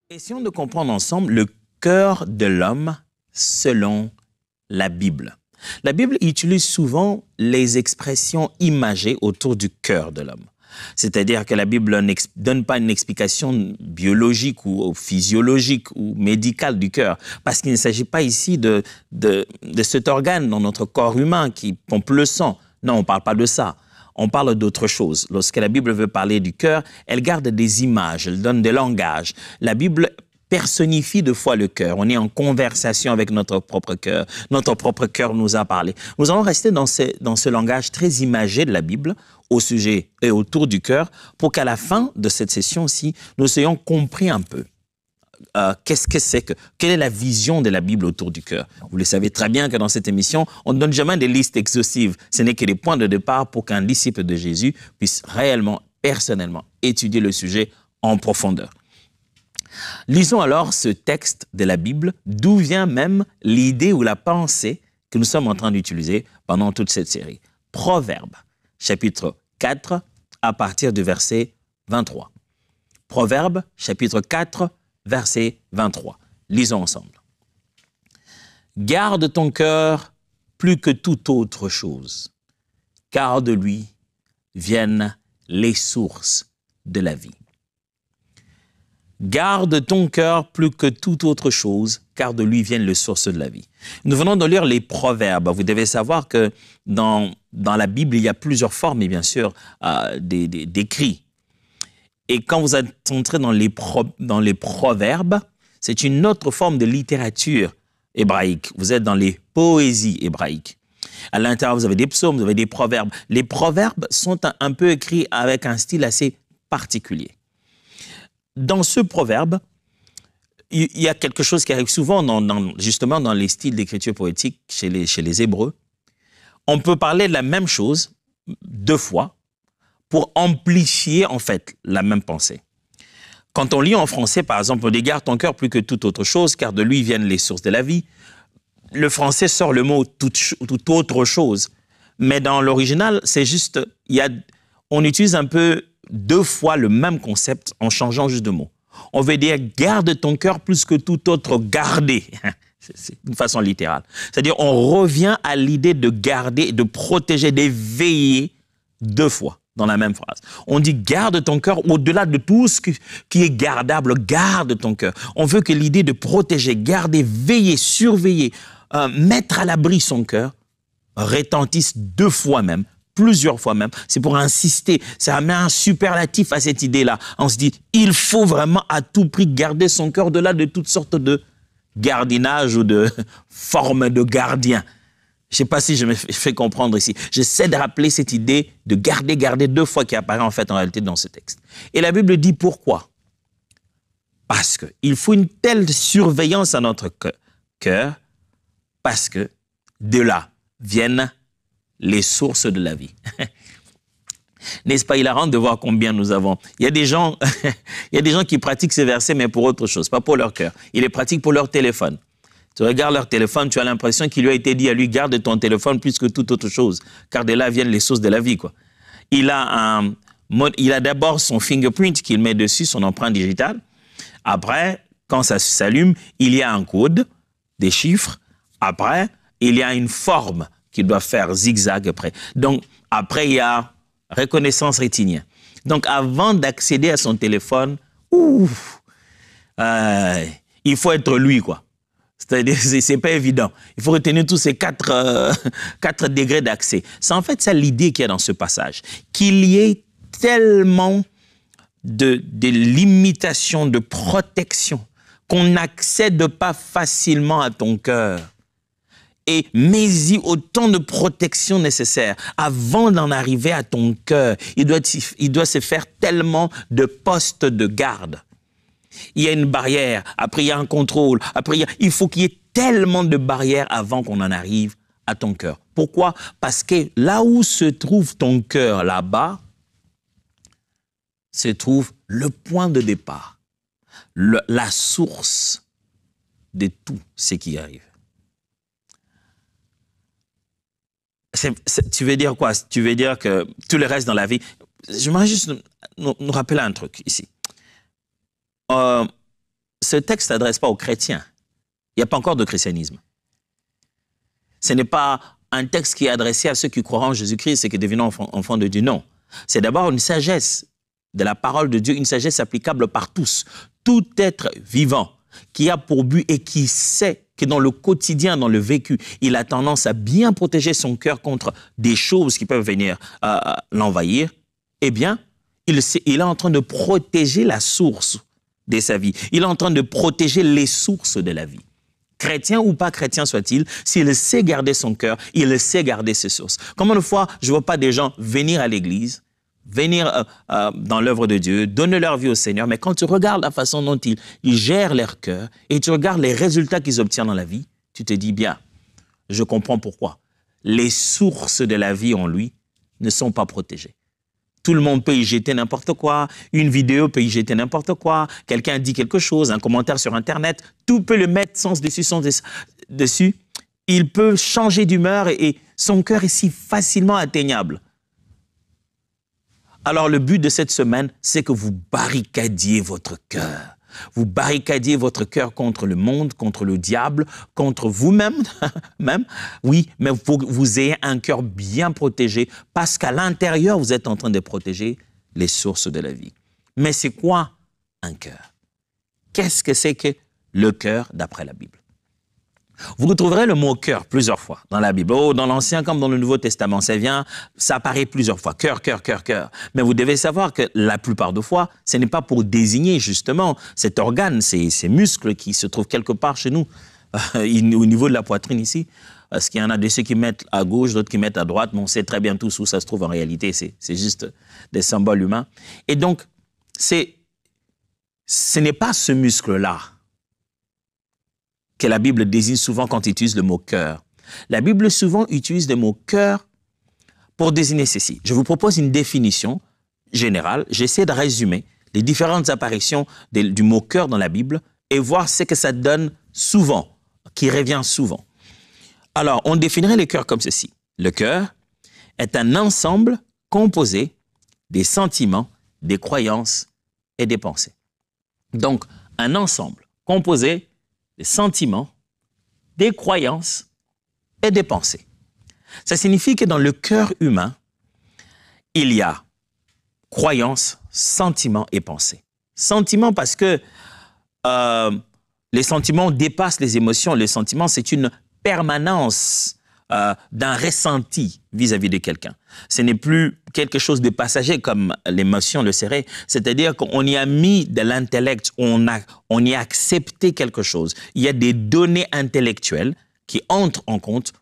Essayons de comprendre ensemble le cœur de l'homme selon la Bible. La Bible utilise souvent les expressions imagées autour du cœur de l'homme. C'est-à-dire que la Bible ne donne pas une explication biologique ou physiologique ou médicale du cœur, parce qu'il ne s'agit pas ici de cet organe dans notre corps humain qui pompe le sang. Non, on ne parle pas de ça. On parle d'autre chose. Lorsque la Bible veut parler du cœur, elle garde des images, elle donne des langages. La Bible personnifie deux fois le cœur. On est en conversation avec notre propre cœur. Notre propre cœur nous a parlé. Nous allons rester dans ce langage très imagé de la Bible au sujet et autour du cœur pour qu'à la fin de cette session-ci, nous ayons compris un peu qu'est-ce que c'est que, quelle est la vision de la Bible autour du cœur. Vous le savez très bien que dans cette émission, on ne donne jamais des listes exhaustives. Ce n'est que des points de départ pour qu'un disciple de Jésus puisse réellement, personnellement, étudier le sujet en profondeur. Lisons alors ce texte de la Bible, d'où vient même l'idée ou la pensée que nous sommes en train d'utiliser pendant toute cette série. Proverbes, chapitre 4, à partir du verset 23. Proverbes, chapitre 4, verset 23. Lisons ensemble. « Garde ton cœur plus que toute autre chose, car de lui viennent les sources de la vie. » Garde ton cœur plus que toute autre chose, car de lui viennent les sources de la vie. Nous venons de lire les Proverbes. Vous devez savoir que dans la Bible, il y a plusieurs formes, et bien sûr, d'écrits. Et quand vous êtes entré dans les Proverbes, c'est une autre forme de littérature hébraïque. Vous êtes dans les poésies hébraïques. À l'intérieur, vous avez des psaumes, vous avez des proverbes. Les proverbes sont un peu écrits avec un style assez particulier. Dans ce proverbe, il y a quelque chose qui arrive souvent justement dans les styles d'écriture poétique chez les Hébreux. On peut parler de la même chose deux fois pour amplifier en fait la même pensée. Quand on lit en français, par exemple, on dit « garde ton cœur plus que toute autre chose, car de lui viennent les sources de la vie », le français sort le mot « toute autre chose », mais dans l'original, c'est juste, on utilise un peu deux fois le même concept en changeant juste de mots. On veut dire « garde ton cœur plus que tout autre, garder ». C'est une façon littérale. C'est-à-dire on revient à l'idée de garder, de protéger, d'éveiller deux fois dans la même phrase. On dit « garde ton cœur » au-delà de tout ce qui est gardable, garde ton cœur. On veut que l'idée de protéger, garder, veiller, surveiller, mettre à l'abri son cœur retentisse deux fois même, plusieurs fois même. C'est pour insister, ça met un superlatif à cette idée-là. On se dit, il faut vraiment à tout prix garder son cœur au-delà de toutes sortes de gardinage ou de formes de gardien. Je ne sais pas si je me fais comprendre ici. J'essaie de rappeler cette idée de garder deux fois qui apparaît en fait en réalité dans ce texte. Et la Bible dit pourquoi? Parce qu'il faut une telle surveillance à notre cœur, parce que de là viennent les sources de la vie. N'est-ce pas hilarant de voir combien nous avons? Il y a des gens qui pratiquent ces versets, mais pour autre chose, pas pour leur cœur. Ils les pratiquent pour leur téléphone. Tu regardes leur téléphone, tu as l'impression qu'il lui a été dit à lui, garde ton téléphone plus que toute autre chose, car de là viennent les sources de la vie, quoi. Il a d'abord son fingerprint qu'il met dessus, son empreinte digitale. Après, quand ça s'allume, il y a un code, des chiffres. Après, il y a une forme qu'il doit faire zigzag après. Donc, après, il y a reconnaissance rétinienne. Donc, avant d'accéder à son téléphone, il faut être lui, quoi. C'est-à-dire, c'est pas évident. Il faut retenir tous ces quatre degrés d'accès. C'est en fait ça l'idée qu'il y a dans ce passage. Qu'il y ait tellement de limitations, de protection, qu'on n'accède pas facilement à ton cœur. Et mets-y autant de protection nécessaire avant d'en arriver à ton cœur. Il doit se faire tellement de postes de garde. Il y a une barrière, après il y a un contrôle, après il faut qu'il y ait tellement de barrières avant qu'on en arrive à ton cœur. Pourquoi? Parce que là où se trouve ton cœur, là-bas, se trouve le point de départ, la source de tout ce qui arrive. Tu veux dire quoi? Tu veux dire que tout le reste dans la vie... J'aimerais juste nous rappeler un truc ici. ce texte ne s'adresse pas aux chrétiens. Il n'y a pas encore de christianisme. Ce n'est pas un texte qui est adressé à ceux qui croiront en Jésus-Christ et qui deviennent enfants de Dieu. Non. C'est d'abord une sagesse de la parole de Dieu, une sagesse applicable par tous. Tout être vivant qui a pour but et qui sait que dans le quotidien, dans le vécu, il a tendance à bien protéger son cœur contre des choses qui peuvent venir l'envahir, eh bien, il est en train de protéger la source de sa vie. Il est en train de protéger les sources de la vie. Chrétien ou pas chrétien soit-il, s'il sait garder son cœur, il sait garder ses sources. Combien de fois je ne vois pas des gens venir à l'église, venir dans l'œuvre de Dieu, donner leur vie au Seigneur, mais quand tu regardes la façon dont ils gèrent leur cœur et tu regardes les résultats qu'ils obtiennent dans la vie, tu te dis bien, je comprends pourquoi. Les sources de la vie en lui ne sont pas protégées. Tout le monde peut y jeter n'importe quoi, une vidéo peut y jeter n'importe quoi, quelqu'un dit quelque chose, un commentaire sur Internet, tout peut le mettre sens dessus. Il peut changer d'humeur et son cœur est si facilement atteignable. Alors le but de cette semaine, c'est que vous barricadiez votre cœur. Vous barricadiez votre cœur contre le monde, contre le diable, contre vous-même, oui, mais pour que vous ayez un cœur bien protégé, parce qu'à l'intérieur, vous êtes en train de protéger les sources de la vie. Mais c'est quoi un cœur? Qu'est-ce que c'est que le cœur d'après la Bible? Vous retrouverez le mot cœur plusieurs fois dans la Bible. Oh, dans l'Ancien comme dans le Nouveau Testament, ça apparaît plusieurs fois. Cœur, cœur, cœur, cœur. Mais vous devez savoir que la plupart de fois, ce n'est pas pour désigner justement cet organe, ces muscles qui se trouvent quelque part chez nous, au niveau de la poitrine ici. Parce qu'il y en a de ceux qui mettent à gauche, d'autres qui mettent à droite, mais on sait très bien tous où ça se trouve en réalité. C'est juste des symboles humains. Et donc, ce n'est pas ce muscle-là que la Bible désigne souvent quand il utilise le mot cœur. La Bible souvent utilise le mot cœur pour désigner ceci. Je vous propose une définition générale. J'essaie de résumer les différentes apparitions du mot cœur dans la Bible et voir ce que ça donne souvent, qui revient souvent. Alors, on définirait le cœur comme ceci. Le cœur est un ensemble composé des sentiments, des croyances et des pensées. Donc, un ensemble composé des sentiments, des croyances et des pensées. Ça signifie que dans le cœur humain, il y a croyances, sentiments et pensées. Sentiments parce que les sentiments dépassent les émotions. Les sentiments, c'est une permanence d'un ressenti vis-à-vis de quelqu'un. Ce n'est plus quelque chose de passager comme l'émotion le serait, c'est-à-dire qu'on y a mis de l'intellect, on y a accepté quelque chose. Il y a des données intellectuelles qui entrent en compte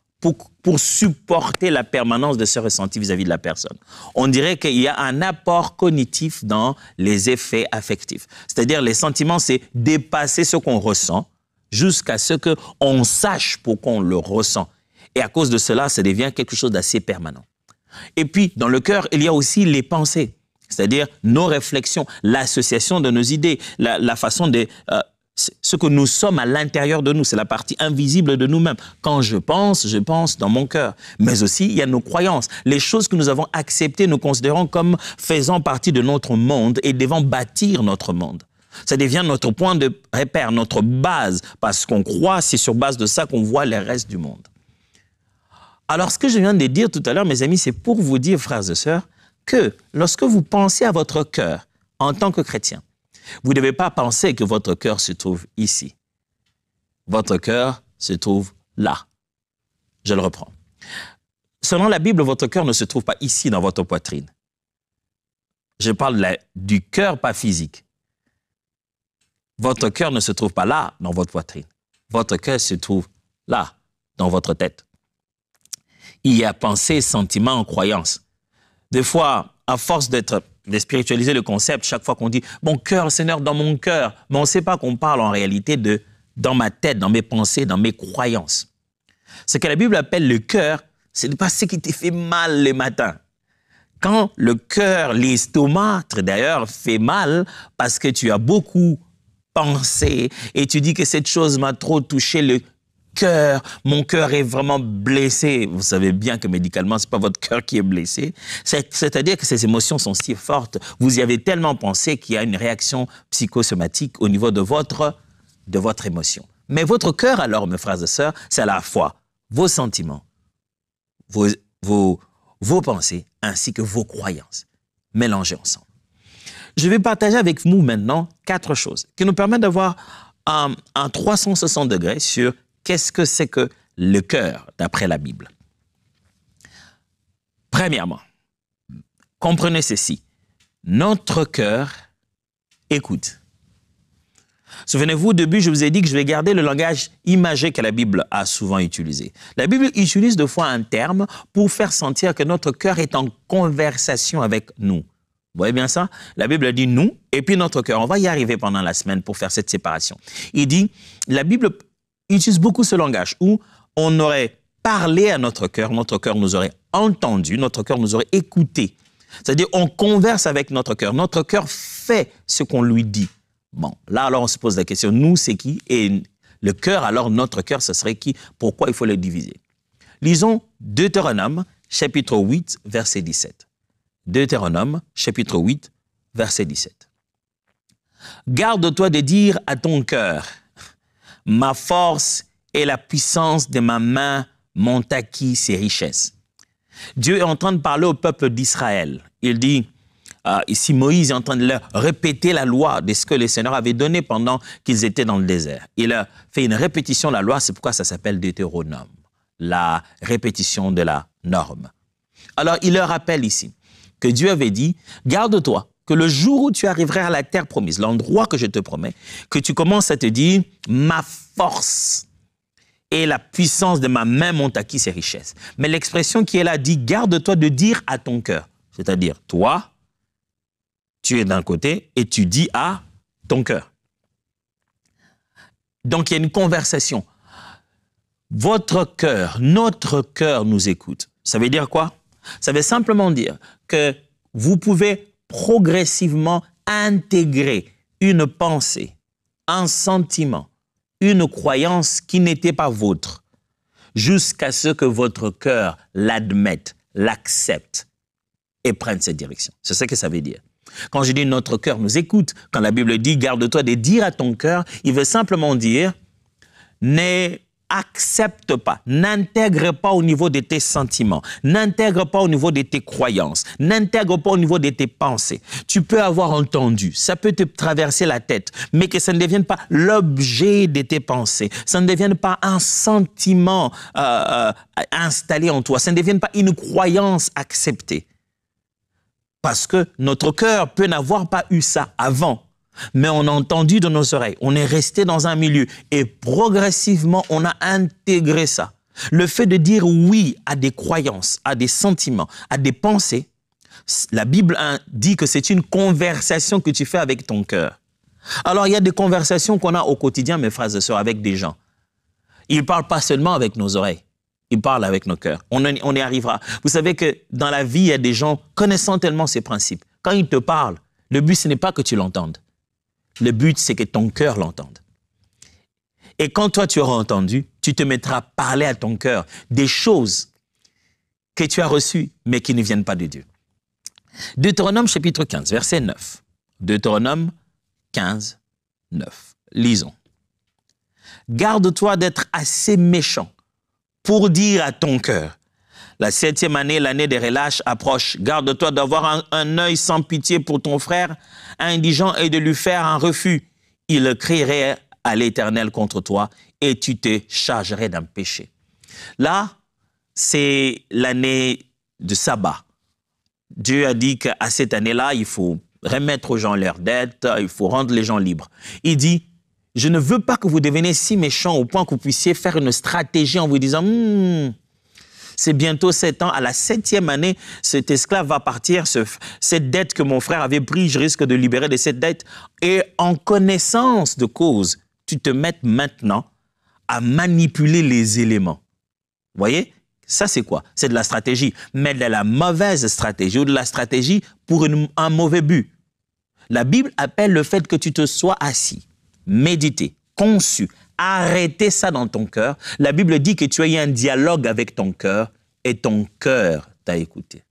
pour supporter la permanence de ce ressenti vis-à-vis de la personne. On dirait qu'il y a un apport cognitif dans les effets affectifs. C'est-à-dire les sentiments, c'est dépasser ce qu'on ressent jusqu'à ce qu'on sache pourquoi on le ressent. Et à cause de cela, ça devient quelque chose d'assez permanent. Et puis, dans le cœur, il y a aussi les pensées, c'est-à-dire nos réflexions, l'association de nos idées, la façon de... ce que nous sommes à l'intérieur de nous, c'est la partie invisible de nous-mêmes. Quand je pense dans mon cœur. Mais aussi, il y a nos croyances, les choses que nous avons acceptées, nous considérons comme faisant partie de notre monde et devant bâtir notre monde. Ça devient notre point de repère, notre base, parce qu'on croit, c'est sur base de ça qu'on voit le reste du monde. Alors, ce que je viens de dire tout à l'heure, mes amis, c'est pour vous dire, frères et sœurs, que lorsque vous pensez à votre cœur en tant que chrétien, vous ne devez pas penser que votre cœur se trouve ici. Votre cœur se trouve là. Je le reprends. Selon la Bible, votre cœur ne se trouve pas ici dans votre poitrine. Je parle du cœur, pas physique. Votre cœur ne se trouve pas là dans votre poitrine. Votre cœur se trouve là, dans votre tête. Il y a pensée, sentiment, croyance. Des fois, à force de spiritualiser le concept, chaque fois qu'on dit « mon cœur, Seigneur, dans mon cœur », mais on ne sait pas qu'on parle en réalité de « dans ma tête, dans mes pensées, dans mes croyances ». Ce que la Bible appelle le cœur, ce n'est pas ce qui te fait mal le matin. Quand le cœur, l'estomac, d'ailleurs, fait mal parce que tu as beaucoup pensé et tu dis que cette chose m'a trop touché le cœur, mon cœur est vraiment blessé. Vous savez bien que médicalement, ce n'est pas votre cœur qui est blessé. C'est-à-dire que ces émotions sont si fortes. Vous y avez tellement pensé qu'il y a une réaction psychosomatique au niveau de votre de votre émotion. Mais votre cœur, alors, mes frères et sœurs, c'est à la fois vos sentiments, vos pensées, ainsi que vos croyances, mélangées ensemble. Je vais partager avec vous maintenant 4 choses qui nous permettent d'avoir un 360 degrés sur qu'est-ce que c'est que le cœur, d'après la Bible. Premièrement, comprenez ceci. Notre cœur écoute. Souvenez-vous, au début, je vous ai dit que je vais garder le langage imagé que la Bible a souvent utilisé. La Bible utilise deux fois un terme pour faire sentir que notre cœur est en conversation avec nous. Vous voyez bien ça? La Bible dit nous et puis notre cœur. On va y arriver pendant la semaine pour faire cette séparation. Il dit, la Bible utilise beaucoup ce langage où on aurait parlé à notre cœur nous aurait entendu, notre cœur nous aurait écouté. C'est-à-dire, on converse avec notre cœur fait ce qu'on lui dit. Bon, là, alors, on se pose la question, nous, c'est qui? Et le cœur, alors, notre cœur, ce serait qui? Pourquoi il faut le diviser? Lisons Deutéronome, chapitre 8, verset 17. Deutéronome, chapitre 8, verset 17. Garde-toi de dire à ton cœur, ma force et la puissance de ma main m'ont acquis ces richesses. Dieu est en train de parler au peuple d'Israël. Il dit, ici Moïse est en train de leur répéter la loi de ce que le Seigneur avait donné pendant qu'ils étaient dans le désert. Il a fait une répétition de la loi, c'est pourquoi ça s'appelle Deutéronome, la répétition de la norme. Alors il leur rappelle ici que Dieu avait dit, garde-toi, que le jour où tu arriveras à la terre promise, l'endroit que je te promets, que tu commences à te dire, ma force et la puissance de ma main m'ont acquis ces richesses. Mais l'expression qui est là dit, garde-toi de dire à ton cœur. C'est-à-dire, toi, tu es d'un côté et tu dis à ton cœur. Donc, il y a une conversation. Votre cœur, notre cœur nous écoute. Ça veut dire quoi? Ça veut simplement dire que vous pouvez progressivement intégrer une pensée, un sentiment, une croyance qui n'était pas vôtre, jusqu'à ce que votre cœur l'admette, l'accepte et prenne cette direction. C'est ce que ça veut dire. Quand je dis notre cœur nous écoute, quand la Bible dit garde-toi de dire à ton cœur, il veut simplement dire n'accepte pas, n'intègre pas au niveau de tes sentiments, n'intègre pas au niveau de tes croyances, n'intègre pas au niveau de tes pensées. Tu peux avoir entendu, ça peut te traverser la tête, mais que ça ne devienne pas l'objet de tes pensées, ça ne devienne pas un sentiment installé en toi, ça ne devienne pas une croyance acceptée. Parce que notre cœur peut n'avoir pas eu ça avant. Mais on a entendu de nos oreilles, on est resté dans un milieu et progressivement, on a intégré ça. Le fait de dire oui à des croyances, à des sentiments, à des pensées, la Bible dit que c'est une conversation que tu fais avec ton cœur. Alors, il y a des conversations qu'on a au quotidien, mes frères et sœurs, avec des gens. Ils ne parlent pas seulement avec nos oreilles, ils parlent avec nos cœurs. On y arrivera. Vous savez que dans la vie, il y a des gens connaissant tellement ces principes. Quand ils te parlent, le but, ce n'est pas que tu l'entendes. Le but, c'est que ton cœur l'entende. Et quand toi, tu auras entendu, tu te mettras à parler à ton cœur des choses que tu as reçues, mais qui ne viennent pas de Dieu. Deutéronome chapitre 15, verset 9. Deutéronome 15, 9. Lisons. Garde-toi d'être assez méchant pour dire à ton cœur, la 7e année, l'année des relâches approche. Garde-toi d'avoir un œil sans pitié pour ton frère indigent et de lui faire un refus. Il crierait à l'Éternel contre toi et tu te chargerais d'un péché. Là, c'est l'année de sabbat. Dieu a dit qu'à cette année-là, il faut remettre aux gens leurs dettes, il faut rendre les gens libres. Il dit, je ne veux pas que vous deveniez si méchants au point que vous puissiez faire une stratégie en vous disant, c'est bientôt 7 ans, à la 7e année, cet esclave va partir, cette dette que mon frère avait prise, je risque de libérer de cette dette. Et en connaissance de cause, tu te mets maintenant à manipuler les éléments. Vous voyez? Ça, c'est quoi? C'est de la stratégie, mais de la mauvaise stratégie ou de la stratégie pour un mauvais but. La Bible appelle le fait que tu te sois assis, médité, conçu, arrêter ça dans ton cœur. La Bible dit que tu as eu un dialogue avec ton cœur et ton cœur t'a écouté.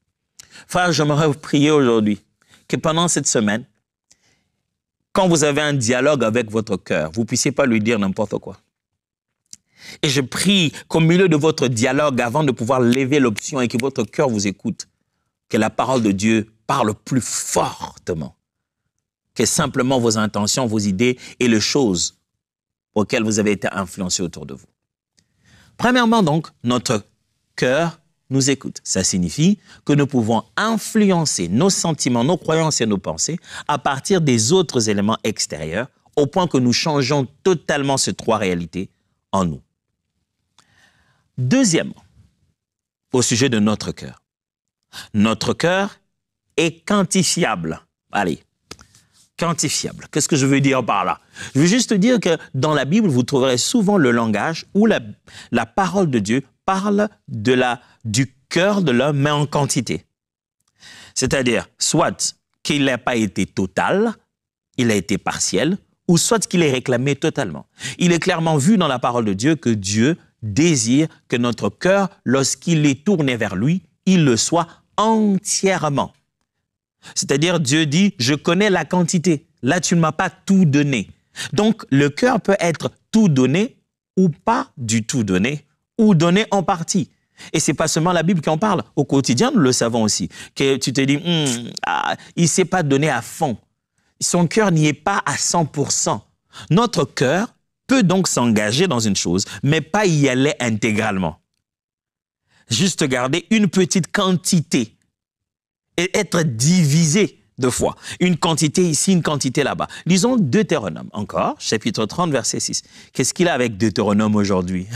Frère, j'aimerais vous prier aujourd'hui que pendant cette semaine, quand vous avez un dialogue avec votre cœur, vous ne puissiez pas lui dire n'importe quoi. Et je prie qu'au milieu de votre dialogue, avant de pouvoir lever l'option et que votre cœur vous écoute, que la parole de Dieu parle plus fortement que simplement vos intentions, vos idées et les choses auxquelles vous avez été influencé autour de vous. Premièrement donc, notre cœur nous écoute. Ça signifie que nous pouvons influencer nos sentiments, nos croyances et nos pensées à partir des autres éléments extérieurs au point que nous changeons totalement ces trois réalités en nous. Deuxièmement, au sujet de notre cœur. Notre cœur est quantifiable. Allez, quantifiable. Qu'est-ce que je veux dire par là? Je veux juste dire que dans la Bible, vous trouverez souvent le langage où la parole de Dieu parle du cœur de l'homme, mais en quantité. C'est-à-dire, soit qu'il n'a pas été total, il a été partiel, ou soit qu'il est réclamé totalement. Il est clairement vu dans la parole de Dieu que Dieu désire que notre cœur, lorsqu'il est tourné vers lui, il le soit entièrement. C'est-à-dire, Dieu dit, je connais la quantité. Là, tu ne m'as pas tout donné. Donc, le cœur peut être tout donné ou pas du tout donné, ou donné en partie. Et ce n'est pas seulement la Bible qui en parle. Au quotidien, nous le savons aussi. Que tu te dis, il ne s'est pas donné à fond. Son cœur n'y est pas à 100%. Notre cœur peut donc s'engager dans une chose, mais pas y aller intégralement. Juste garder une petite quantité et être divisé de fois. Une quantité ici, une quantité là-bas. Lisons Deutéronome encore, chapitre 30, verset 6. Qu'est-ce qu'il a avec Deutéronome aujourd'hui?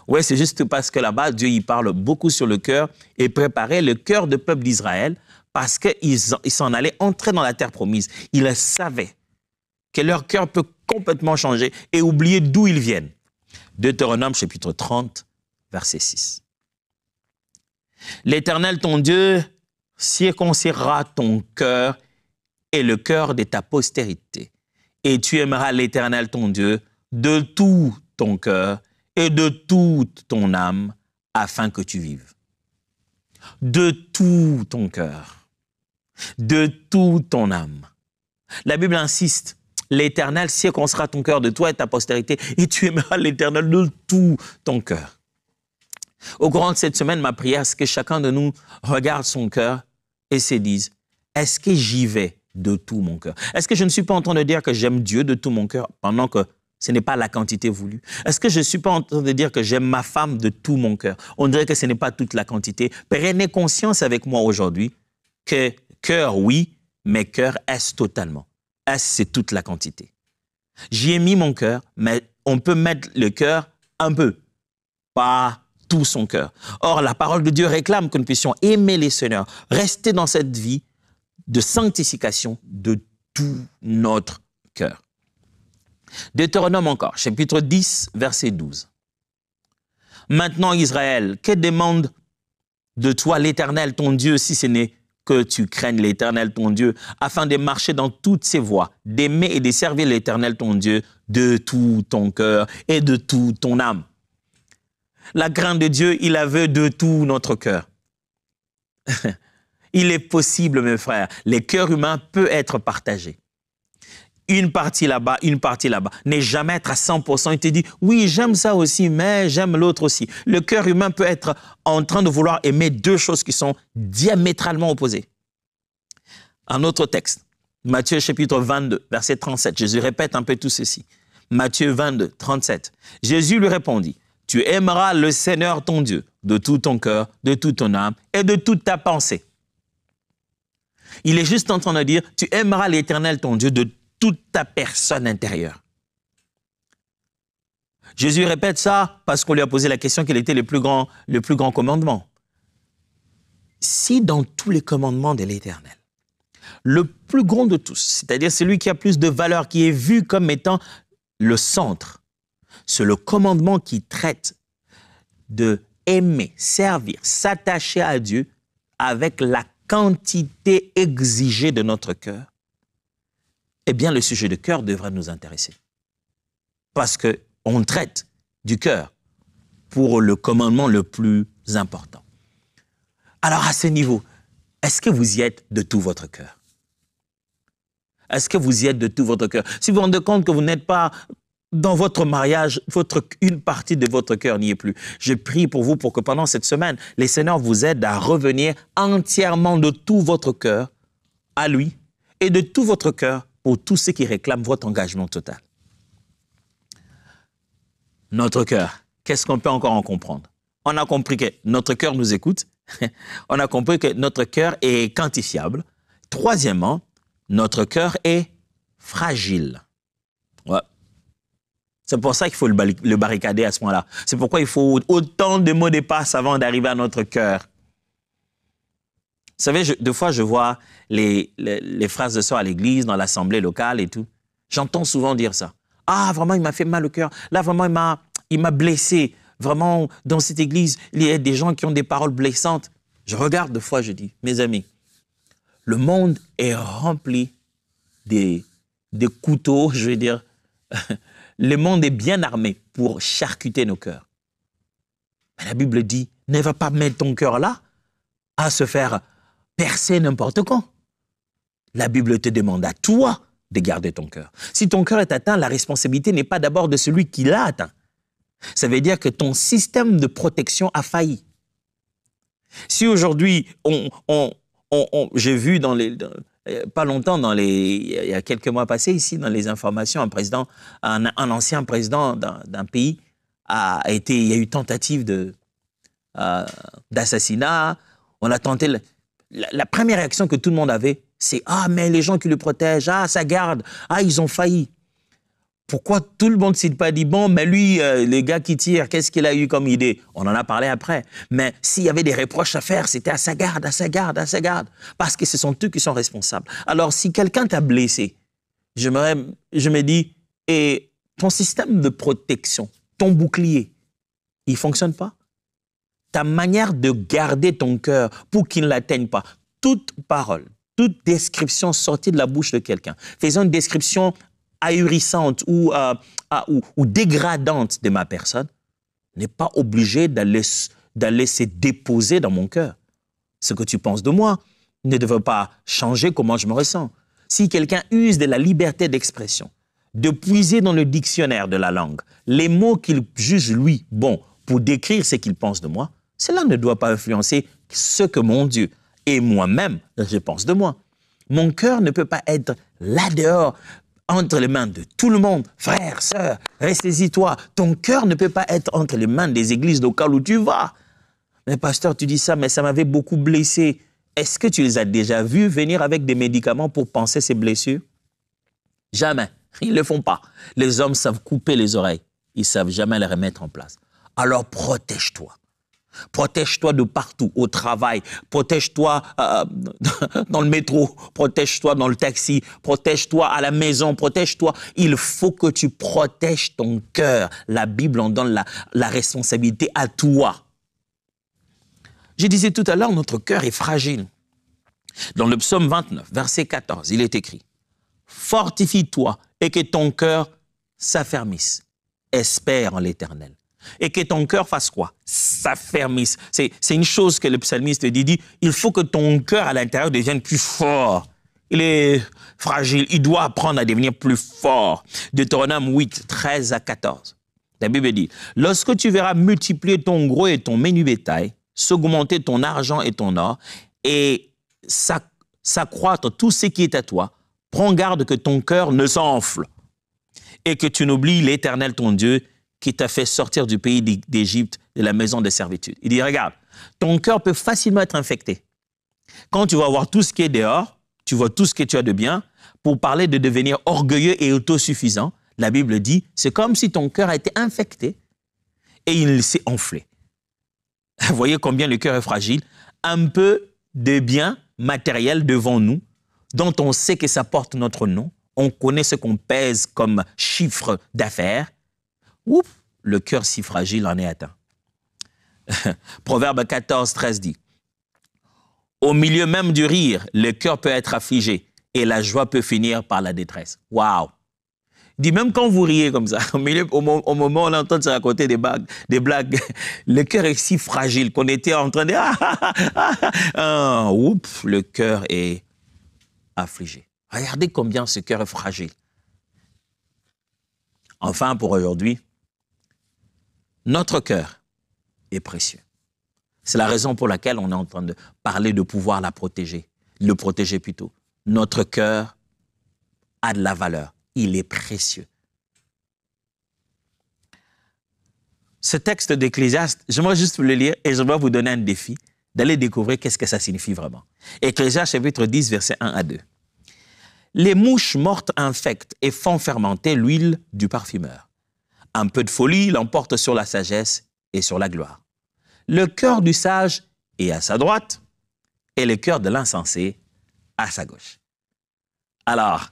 Ouais, c'est juste parce que là-bas, Dieu y parle beaucoup sur le cœur et préparait le cœur du peuple d'Israël parce qu'ils s'en allaient entrer dans la terre promise. Ils savaient que leur cœur peut complètement changer et oublier d'où ils viennent. Deutéronome, chapitre 30, verset 6. L'Éternel, ton Dieu, circoncira ton cœur et le cœur de ta postérité. Et tu aimeras l'Éternel, ton Dieu, de tout ton cœur et de toute ton âme, afin que tu vives. De tout ton cœur, de toute ton âme. La Bible insiste, l'Éternel circoncira ton cœur de toi et ta postérité, et tu aimeras l'Éternel de tout ton cœur. Au courant de cette semaine, ma prière, c'est que chacun de nous regarde son cœur et se dise, est-ce que j'y vais de tout mon cœur? Est-ce que je ne suis pas en train de dire que j'aime Dieu de tout mon cœur pendant que ce n'est pas la quantité voulue? Est-ce que je ne suis pas en train de dire que j'aime ma femme de tout mon cœur? On dirait que ce n'est pas toute la quantité. Prenez conscience avec moi aujourd'hui que cœur, oui, mais cœur, est-ce totalement? Est-ce c'est toute la quantité? J'y ai mis mon cœur, mais on peut mettre le cœur un peu, pas tout son cœur. Or, la parole de Dieu réclame que nous puissions aimer les Seigneurs, rester dans cette vie de sanctification de tout notre cœur. Deutéronome encore, chapitre 10, verset 12. Maintenant, Israël, que demande de toi l'Éternel, ton Dieu, si ce n'est que tu craignes l'Éternel, ton Dieu, afin de marcher dans toutes ses voies, d'aimer et de servir l'Éternel, ton Dieu, de tout ton cœur et de toute ton âme. La crainte de Dieu, il la veut de tout notre cœur. Il est possible, mes frères, le cœur humain peut être partagé. Une partie là-bas, une partie là-bas. Ne jamais être à 100%. Il te dit, oui, j'aime ça aussi, mais j'aime l'autre aussi. Le cœur humain peut être en train de vouloir aimer deux choses qui sont diamétralement opposées. Un autre texte, Matthieu chapitre 22, verset 37. Jésus répète un peu tout ceci. Matthieu 22, 37. Jésus lui répondit, tu aimeras le Seigneur ton Dieu de tout ton cœur, de toute ton âme et de toute ta pensée. Il est juste en train de dire, tu aimeras l'Éternel ton Dieu de toute ta personne intérieure. Jésus répète ça parce qu'on lui a posé la question quel était le plus grand commandement. Si dans tous les commandements de l'Éternel, le plus grand de tous, c'est-à-dire celui qui a plus de valeur, qui est vu comme étant le centre, c'est le commandement qui traite de aimer, servir, s'attacher à Dieu avec la quantité exigée de notre cœur, eh bien, le sujet de cœur devrait nous intéresser. Parce qu'on traite du cœur pour le commandement le plus important. Alors, à ce niveau, est-ce que vous y êtes de tout votre cœur? Est-ce que vous y êtes de tout votre cœur? Si vous vous rendez compte que vous n'êtes pas dans votre mariage, une partie de votre cœur n'y est plus. Je prie pour vous pour que pendant cette semaine, les Seigneurs vous aident à revenir entièrement de tout votre cœur à lui et de tout votre cœur pour tous ceux qui réclament votre engagement total. Notre cœur, qu'est-ce qu'on peut encore en comprendre? On a compris que notre cœur nous écoute. On a compris que notre cœur est quantifiable. Troisièmement, notre cœur est fragile. Ouais. C'est pour ça qu'il faut le barricader à ce moment-là. C'est pourquoi il faut autant de mots de passe avant d'arriver à notre cœur. Vous savez, des fois, je vois les frères et sœurs à l'église, dans l'assemblée locale et tout. J'entends souvent dire ça. Ah, vraiment, il m'a fait mal au cœur. Là, vraiment, il m'a blessé. Vraiment, dans cette église, il y a des gens qui ont des paroles blessantes. Je regarde des fois, je dis, mes amis, le monde est rempli des couteaux, je veux dire. Le monde est bien armé pour charcuter nos cœurs. Mais la Bible dit, ne va pas mettre ton cœur là à se faire percer n'importe quand. La Bible te demande à toi de garder ton cœur. Si ton cœur est atteint, la responsabilité n'est pas d'abord de celui qui l'a atteint. Ça veut dire que ton système de protection a failli. Si aujourd'hui, j'ai vu pas longtemps, il y a quelques mois passés ici, dans les informations, un ancien président d'un pays il y a eu tentative d'assassinat. On a tenté. La première réaction que tout le monde avait, c'est « Ah, mais les gens qui le protègent, ah, ça garde, ah, ils ont failli ». Pourquoi tout le monde ne s'est pas dit « Bon, mais lui, les gars qui tirent, qu'est-ce qu'il a eu comme idée ?» On en a parlé après. Mais s'il y avait des reproches à faire, c'était à sa garde, à sa garde, à sa garde. Parce que ce sont eux qui sont responsables. Alors, si quelqu'un t'a blessé, je me dis « Et ton système de protection, ton bouclier, il ne fonctionne pas? Ta manière de garder ton cœur pour qu'il ne l'atteigne pas. Toute parole, toute description sortie de la bouche de quelqu'un, faisant une description ahurissante ou dégradante de ma personne, n'est pas obligé d'aller se déposer dans mon cœur. Ce que tu penses de moi ne devrait pas changer comment je me ressens. Si quelqu'un use de la liberté d'expression, de puiser dans le dictionnaire de la langue les mots qu'il juge, lui, bon, pour décrire ce qu'il pense de moi, cela ne doit pas influencer ce que mon Dieu et moi-même, je pense de moi. Mon cœur ne peut pas être là dehors, entre les mains de tout le monde. Frère, sœur, ressaisis-toi. Ton cœur ne peut pas être entre les mains des églises locales où tu vas. Mais pasteur, tu dis ça, mais ça m'avait beaucoup blessé. Est-ce que tu les as déjà vus venir avec des médicaments pour panser ces blessures? Jamais. Ils ne le font pas. Les hommes savent couper les oreilles. Ils ne savent jamais les remettre en place. Alors protège-toi. Protège-toi de partout, au travail, protège-toi dans le métro, protège-toi dans le taxi, protège-toi à la maison, protège-toi. Il faut que tu protèges ton cœur. La Bible en donne la responsabilité à toi. Je disais tout à l'heure, notre cœur est fragile. Dans le psaume 29, verset 14, il est écrit « Fortifie-toi et que ton cœur s'affermisse. Espère en l'Éternel. » Et que ton cœur fasse quoi? S'affermisse. C'est une chose que le psalmiste dit, il faut que ton cœur à l'intérieur devienne plus fort. Il est fragile, il doit apprendre à devenir plus fort. Deutéronome 8, 13 à 14. La Bible dit, lorsque tu verras multiplier ton gros et ton menu bétail, s'augmenter ton argent et ton or, et s'accroître tout ce qui est à toi, prends garde que ton cœur ne s'enfle et que tu n'oublies l'Éternel ton Dieu qui t'a fait sortir du pays d'Égypte, de la maison de servitude. Il dit, regarde, ton cœur peut facilement être infecté. Quand tu vas voir tout ce qui est dehors, tu vois tout ce que tu as de bien, pour parler de devenir orgueilleux et autosuffisant, la Bible dit, c'est comme si ton cœur a été infecté et il s'est enflé. Vous voyez combien le cœur est fragile. Un peu de bien matériel devant nous, dont on sait que ça porte notre nom, on connaît ce qu'on pèse comme chiffre d'affaires. Ouf, le cœur si fragile en est atteint. Proverbe 14, 13 dit, « Au milieu même du rire, le cœur peut être affligé et la joie peut finir par la détresse. » Waouh! Il dit, même quand vous riez comme ça, au moment où on entend se raconter des blagues, le cœur est si fragile qu'on était en train de... Oups, le cœur est affligé. Regardez combien ce cœur est fragile. Enfin, pour aujourd'hui, notre cœur est précieux. C'est la raison pour laquelle on est en train de parler de pouvoir le protéger plutôt. Notre cœur a de la valeur, il est précieux. Ce texte d'Ecclésiaste, j'aimerais juste vous le lire et j'aimerais vous donner un défi d'aller découvrir qu'est-ce que ça signifie vraiment. Ecclésiaste chapitre 10, versets 1 à 2. Les mouches mortes infectent et font fermenter l'huile du parfumeur. Un peu de folie l'emporte sur la sagesse et sur la gloire. Le cœur du sage est à sa droite et le cœur de l'insensé à sa gauche. Alors,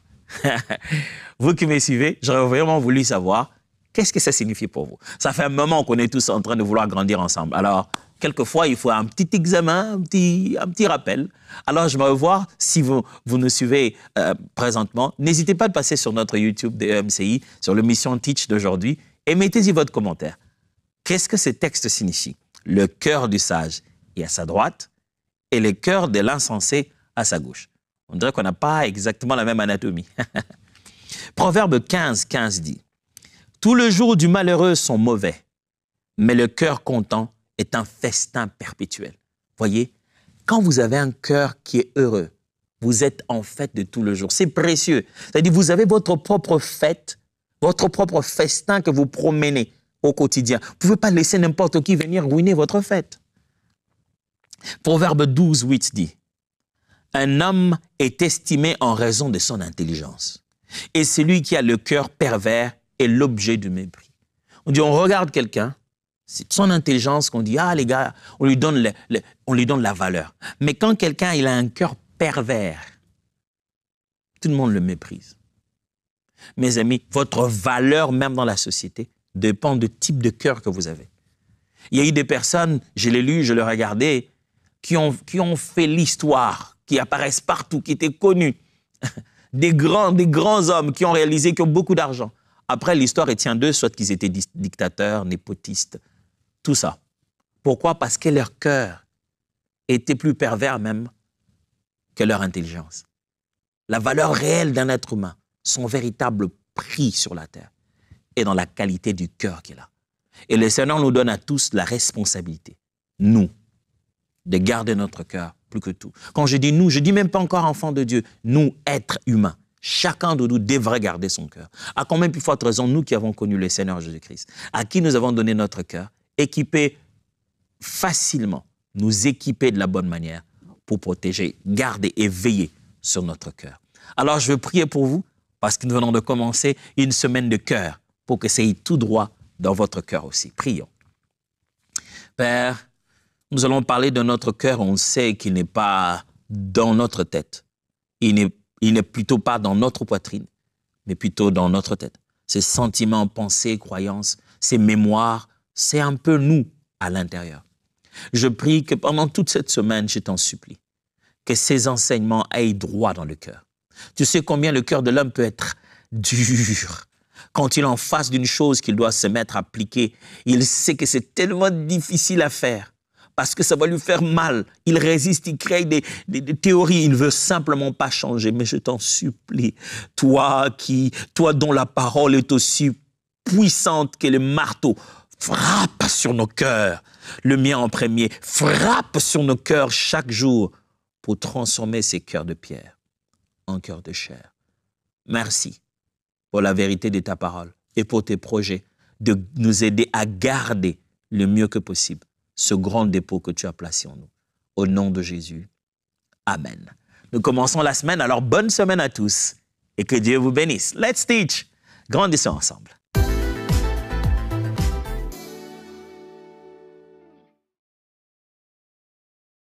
vous qui me suivez, j'aurais vraiment voulu savoir qu'est-ce que ça signifie pour vous. Ça fait un moment qu'on est tous en train de vouloir grandir ensemble. Alors, quelquefois, il faut un petit examen, un petit rappel. Alors, je vais voir si vous nous suivez présentement. N'hésitez pas à passer sur notre YouTube de EMCI, sur le Mission Teach d'aujourd'hui, et mettez-y votre commentaire. Qu'est-ce que ce texte signifie? Le cœur du sage est à sa droite et le cœur de l'insensé à sa gauche. On dirait qu'on n'a pas exactement la même anatomie. Proverbe 15, 15 dit « Tous les jours du malheureux sont mauvais, mais le cœur content est un festin perpétuel. » Voyez, quand vous avez un cœur qui est heureux, vous êtes en fête de tout le jour. C'est précieux. C'est-à-dire vous avez votre propre fête, votre propre festin que vous promenez au quotidien. Vous ne pouvez pas laisser n'importe qui venir ruiner votre fête. Proverbe 12, 8 dit « Un homme est estimé en raison de son intelligence, et celui qui a le cœur pervers est l'objet du mépris. » On dit, on regarde quelqu'un, c'est son intelligence qu'on dit, ah les gars, on lui donne la valeur. Mais quand quelqu'un il a un cœur pervers, tout le monde le méprise. Mes amis, votre valeur même dans la société dépend du type de cœur que vous avez. Il y a eu des personnes, je l'ai lu, je l'ai regardé, qui ont fait l'histoire, qui apparaissent partout, qui étaient connus. Des grands hommes qui ont réalisé, qui ont beaucoup d'argent. Après, l'histoire retient d'eux, soit qu'ils étaient dictateurs, népotistes, tout ça. Pourquoi? Parce que leur cœur était plus pervers même que leur intelligence. La valeur réelle d'un être humain, son véritable prix sur la terre, est dans la qualité du cœur qu'il a. Et le Seigneur nous donne à tous la responsabilité, nous, de garder notre cœur plus que tout. Quand je dis nous, je ne dis même pas encore enfants de Dieu, nous, êtres humains. Chacun de nous devrait garder son cœur. À combien plus forte raison, nous qui avons connu le Seigneur Jésus-Christ, à qui nous avons donné notre cœur, équipé facilement, nous équiper de la bonne manière pour protéger, garder et veiller sur notre cœur. Alors, je veux prier pour vous parce que nous venons de commencer une semaine de cœur pour que ça aille tout droit dans votre cœur aussi. Prions. Père, nous allons parler de notre cœur. On sait qu'il n'est pas dans notre tête. Il n'est plutôt pas dans notre poitrine, mais plutôt dans notre tête. Ces sentiments, pensées, croyances, ces mémoires, c'est un peu nous à l'intérieur. Je prie que pendant toute cette semaine, je t'en supplie, que ces enseignements aillent droit dans le cœur. Tu sais combien le cœur de l'homme peut être dur. Quand il est en face d'une chose qu'il doit se mettre à appliquer, il sait que c'est tellement difficile à faire parce que ça va lui faire mal. Il résiste, il crée des théories, il ne veut simplement pas changer. Mais je t'en supplie, toi dont la parole est aussi puissante que le marteau, frappe sur nos cœurs, le mien en premier, frappe sur nos cœurs chaque jour pour transformer ces cœurs de pierre en cœurs de chair. Merci pour la vérité de ta parole et pour tes projets de nous aider à garder le mieux que possible ce grand dépôt que tu as placé en nous. Au nom de Jésus, Amen. Nous commençons la semaine, alors bonne semaine à tous et que Dieu vous bénisse. Let's teach. Grandissons ensemble.